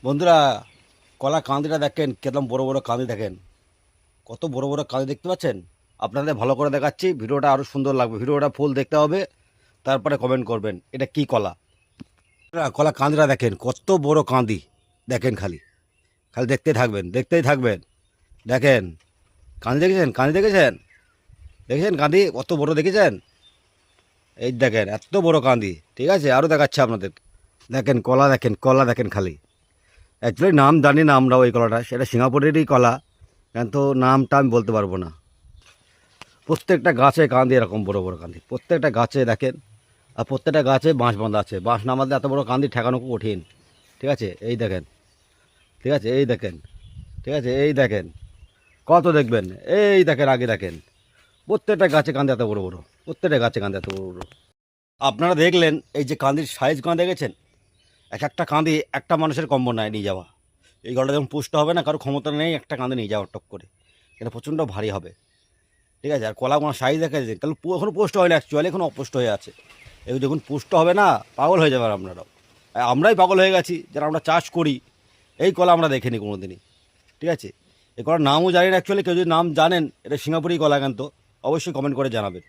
বন্ধুরা, কলা কাঁদিটা দেখেন, কেমন বড় বড় কাঁদি দেখেন। কত বড় বড় কাঁদি দেখতে পাচ্ছেন। আপনাদের ভালো করে দেখাচ্ছি, ভিডিওটা আরও সুন্দর লাগবে। ভিডিওটা ফুল দেখতে হবে, তারপরে কমেন্ট করবেন এটা কি কলা। কলা কাঁদিটা দেখেন, কত বড় কাঁদি দেখেন। খালি খালি দেখতেই থাকবেন, দেখতেই থাকবেন। দেখেন কাঁদি দেখেছেন, কাঁদি দেখেছেন, দেখেছেন কাঁদি কত বড় দেখেছেন। এই দেখেন এত বড় কাঁদি। ঠিক আছে, আরও দেখাচ্ছে আপনাদের। দেখেন কলা, দেখেন কলা দেখেন খালি। অ্যাকচুয়ালি নাম জানি না আমরা ওই কলাটা, সেটা সিঙ্গাপুরেরই কলা, কিন্তু নামটা আমি বলতে পারবো না। প্রত্যেকটা গাছে কাঁদি এরকম বড় বড় কাঁদি, প্রত্যেকটা গাছে দেখেন। আর প্রত্যেকটা গাছে বাঁশ বাঁধা আছে, বাঁশ না বাঁধলে এত বড় কাঁদি ঠেকানো খুব কঠিন। ঠিক আছে, এই দেখেন। ঠিক আছে, এই দেখেন। ঠিক আছে, এই দেখেন কত দেখবেন। এই দেখেন, আগে দেখেন। প্রত্যেকটা গাছে কাঁদি এত বড় বড়, প্রত্যেকটা গাছে কাঁদি এত বড় বড়। আপনারা দেখলেন এই যে কাঁদির সাইজ কাঁদি দেখেছেন। এক একটা কাঁদি একটা মানুষের কম্বল নয় নিয়ে যাওয়া। এই গলাটা যখন পুষ্ট হবে না, কারো ক্ষমতা নেই একটা কাঁদি নিয়ে যাওয়ার টক করে। এটা প্রচণ্ড ভারী হবে। ঠিক আছে, আর কলা কোনো সাইজ দেখা যায় তাহলে এখনও পুষ্ট হয়নি, অ্যাকচুয়ালি এখন অপুষ্ট হয়ে আছে। এই যখন পুষ্ট হবে না, পাগল হয়ে যাবেন আপনারাও। আমরাই পাগল হয়ে গেছি যারা আমরা চাষ করি। এই কলা আমরা দেখিনি কোনো দিনই। ঠিক আছে, এই কলার নামও জানি না অ্যাকচুয়ালি। কেউ যদি নাম জানেন, এটা সিঙ্গাপুরি কলা, কিন্তু অবশ্যই কমেন্ট করে জানাবেন।